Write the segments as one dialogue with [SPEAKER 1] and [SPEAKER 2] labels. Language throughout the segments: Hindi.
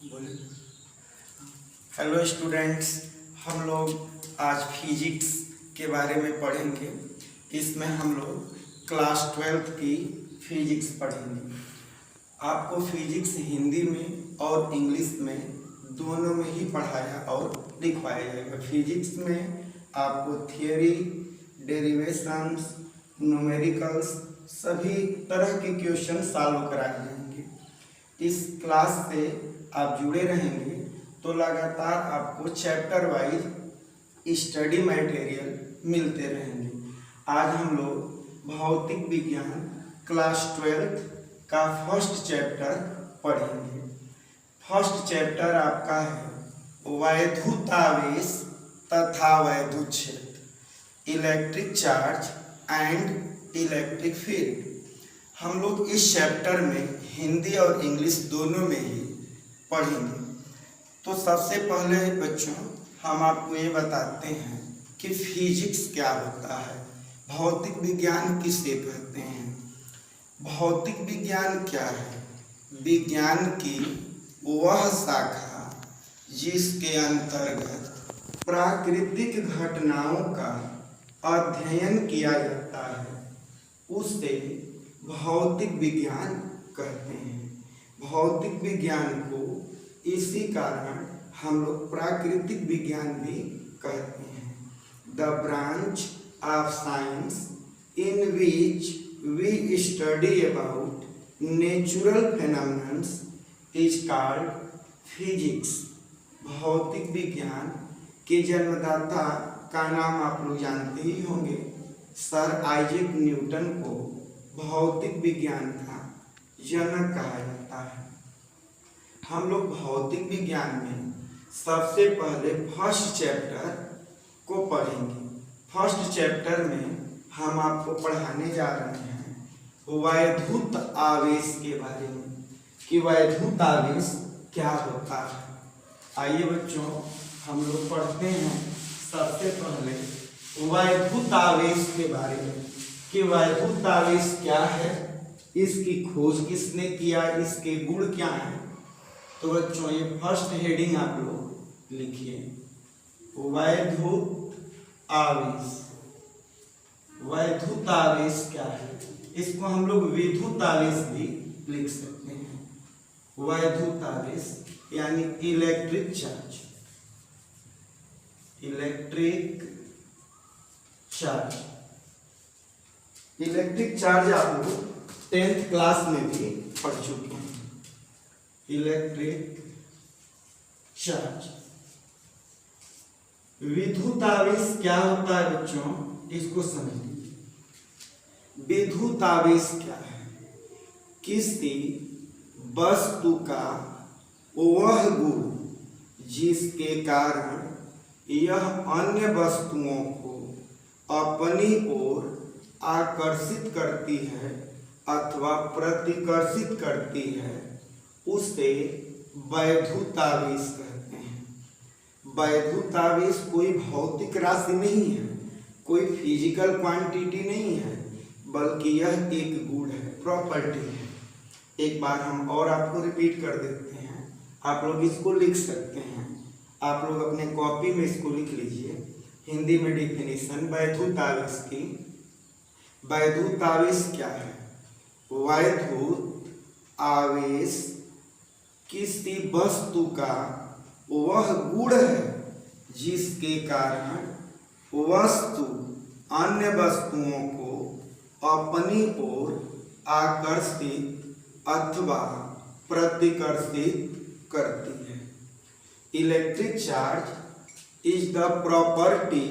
[SPEAKER 1] बोले। हेलो स्टूडेंट्स, हम लोग आज फिजिक्स के बारे में पढ़ेंगे। इसमें हम लोग क्लास 12th की फिजिक्स पढ़ेंगे। आपको फिजिक्स हिंदी में और इंग्लिश में दोनों में ही पढ़ाया और लिखवाया जाएगा। फिजिक्स में आपको थियोरी, डेरिवेशंस, न्यूमेरिकल्स सभी तरह के क्वेश्चन सॉल्व कराए जाएंगे। इस क्लास से आप जुड़े रहेंगे तो लगातार आपको चैप्टर वाइज स्टडी मटेरियल मिलते रहेंगे। आज हम लोग भौतिक विज्ञान क्लास 12th का फर्स्ट चैप्टर पढ़ेंगे। फर्स्ट चैप्टर आपका है वैद्युतावेश तथा वैद्युत क्षेत्र, electric charge and electric field. हम लोग इस चैप्टर में हिंदी और इंग्लिश दोनों में ही पढ़ेंगे। तो सबसे पहले बच्चों हम आपको ये बताते हैं कि फिजिक्स क्या होता है, भौतिक विज्ञान किसे कहते हैं। भौतिक विज्ञान क्या है? विज्ञान की वह शाखा जिसके अंतर्गत प्राकृतिक घटनाओं का अध्ययन किया जाता है उसे भौतिक विज्ञान कहते हैं। भौतिक विज्ञान को इसी कारण हम लोग प्राकृतिक विज्ञान भी कहते हैं। The branch of science in which we study about natural phenomenons is called physics. भौतिक विज्ञान के जन्मदाता का नाम आप लोग जानते ही होंगे। सर आइजैक न्यूटन को भौतिक विज्ञान का जनक कहा जाता है। हम लोग भौतिक विज्ञान में सबसे पहले फर्स्ट चैप्टर को पढ़ेंगे। फर्स्ट चैप्टर में हम आपको पढ़ाने जा रहे हैं वैद्युत आवेश के बारे में कि वैद्युत आवेश क्या होता है। आइए बच्चों हम लोग पढ़ते हैं सबसे पहले वैद्युत आवेश के बारे में कि वैद्युत आवेश क्या है, इसकी खोज किसने किया, इसके गुण क्या हैं। तो बच्चों ये फर्स्ट हेडिंग आप लोग लिखिए, वैद्युत आवेश। वैद्युत आवेश क्या है? इसको हम लोग विद्युत आवेश भी लिख सकते हैं। वैद्युत आवेश यानी electric charge. Electric charge, electric charge आप लोग 10th क्लास में भी पढ़ चुके हैं। Electric charge. विद्युत आवेश क्या होता है बच्चों, इसको समझिए। विद्युत आवेश क्या है? किसी वस्तु का वह गुण जिसके कारण यह अन्य वस्तुओं को अपनी ओर आकर्षित करती है अथवा प्रतिकर्षित करती है, उसे वैद्युत आवेश कहते हैं। वैद्युत आवेश कोई भौतिक राशि नहीं है, कोई फिजिकल क्वांटिटी नहीं है, बल्कि यह एक गुण है, प्रॉपर्टी है। एक बार हम और आपको रिपीट कर देते हैं, आप लोग इसको लिख सकते हैं। आप लोग अपने कॉपी में इसको लिख लीजिए। हिंदी में डिफिनीशन वैद्युत आवेश की। वैद्युत आवेश क्या है? वैद्युत आवेश किसी वस्तु का वह गुण है जिसके कारण वस्तु अन्य वस्तुओं को अपनी ओर आकर्षित अथवा प्रतिकर्षित करती है। Electric charge is the property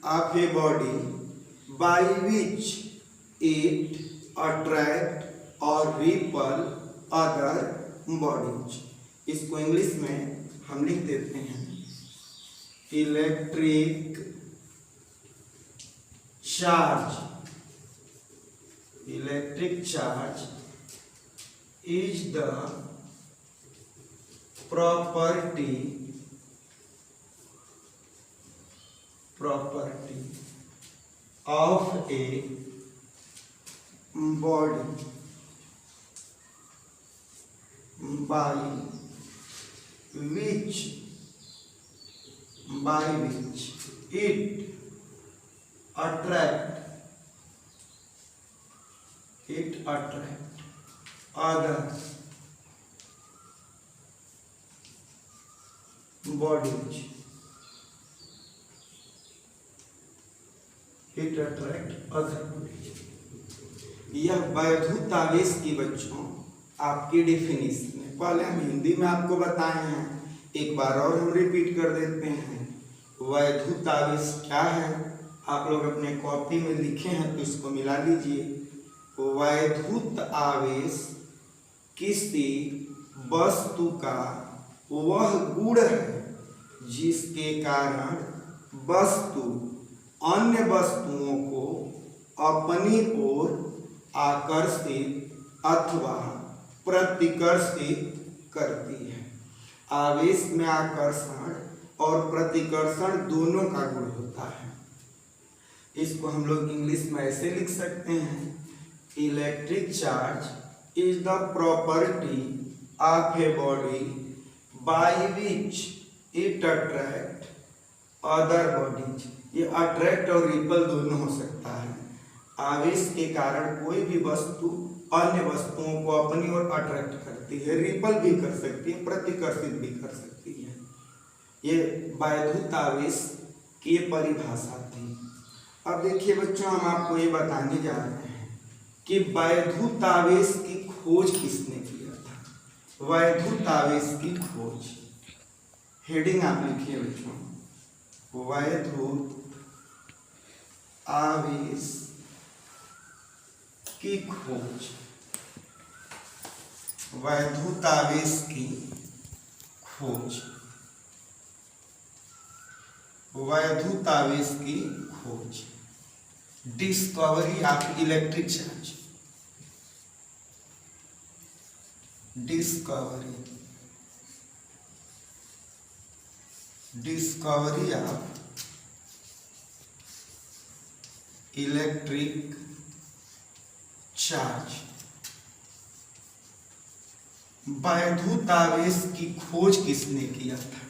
[SPEAKER 1] of a body by which it attract और रिपल अदर बॉडीज। इसको इंग्लिश में हम लिख देते हैं electric charge. Electric charge is the property of a body by which by which it attract other bodies. It attract other bodies. यह वैधुत आवेश की बच्चों आपकी डेफिनेशन है। पहले हम हिंदी में आपको बताए हैं, एक बार और हम रिपीट कर देते हैं। वैधुत आवेश क्या है, आप लोग अपने कॉपी में लिखे हैं तो इसको मिला लीजिए। वैधुत आवेश किसी वस्तु का वह गुण है जिसके कारण वस्तु अन्य वस्तुओं को अपनी ओर आकर्षित अथवा प्रतिकर्षित करती है। आवेश में आकर्षण और प्रतिकर्षण दोनों का गुण होता है। इसको हम लोग इंग्लिश में ऐसे लिख सकते हैं, electric charge is the property of a body by which it attract other bodies. ये अट्रैक्ट और रिपल दोनों हो सकता है। आवेश के कारण कोई भी वस्तु अन्य वस्तुओं को अपनी ओर अट्रैक्ट करती है, रिपल भी कर सकती है, प्रतिकर्षित भी कर सकती है। ये वैधुत आवेश की परिभाषा थी। अब देखिए बच्चों, हम आपको ये बताने जा रहे हैं कि वैधुत आवेश की खोज किसने किया था। वैधुत आवेश की खोज, हेडिंग आप लिखिए बच्चों, वैधुत आवेश की खोज। वैधुत आवेश की खोज, वैधुत आवेश की खोज, discovery of electric charge, discovery of electric charge. वैधुत आवेश की खोज किसने किया था,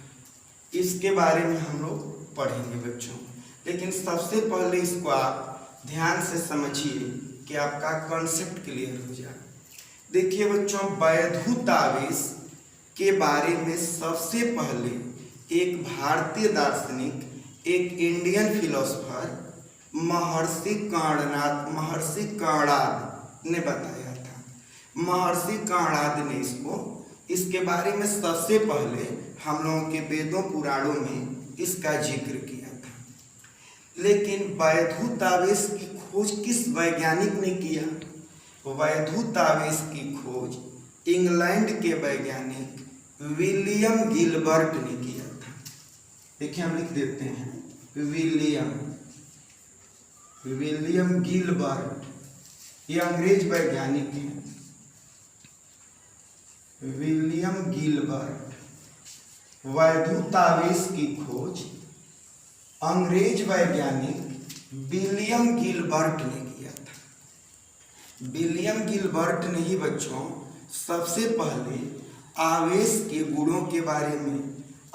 [SPEAKER 1] इसके बारे में हम लोग पढ़ेंगे बच्चों। लेकिन सबसे पहले इसको आप ध्यान से समझिए कि आपका कॉन्सेप्ट क्लियर हो जाए। देखिए बच्चों, वैधुत आवेश के बारे में सबसे पहले एक भारतीय दार्शनिक, एक इंडियन फिलोसोफर महर्षि कर्णाद ने बताया था। महर्षि कर्णाद ने इसके बारे में सबसे पहले हम लोगों के वेदों पुराणों में इसका जिक्र किया था। लेकिन वैधुत आवेश की खोज किस वैज्ञानिक ने किया? वैधुत आवेश की खोज इंग्लैंड के वैज्ञानिक विलियम गिलबर्ट ने किया था। देखिए हम लिख देते हैं, विलियम गिलबर्ट, ये अंग्रेज वैज्ञानिक हैं। विलियम गिलबर्ट, वैधुत आवेश की खोज अंग्रेज वैज्ञानिक विलियम गिलबर्ट ने किया था। विलियम गिलबर्ट ने ही बच्चों सबसे पहले आवेश के गुणों के बारे में,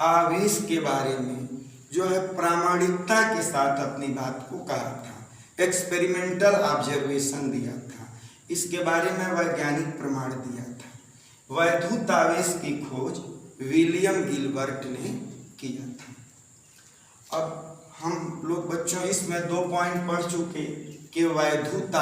[SPEAKER 1] आवेश के बारे में जो है प्रामाणिकता के साथ अपनी बात को कहा था, एक्सपेरिमेंटल ऑब्जर्वेशन दिया था, इसके बारे में वैज्ञानिक प्रमाण दिया था। वैधुत आवेश की खोज विलियम गिलबर्ट ने किया था। अब हम लोग बच्चों इसमें 2 पॉइंट पढ़ चुके कि वैधुत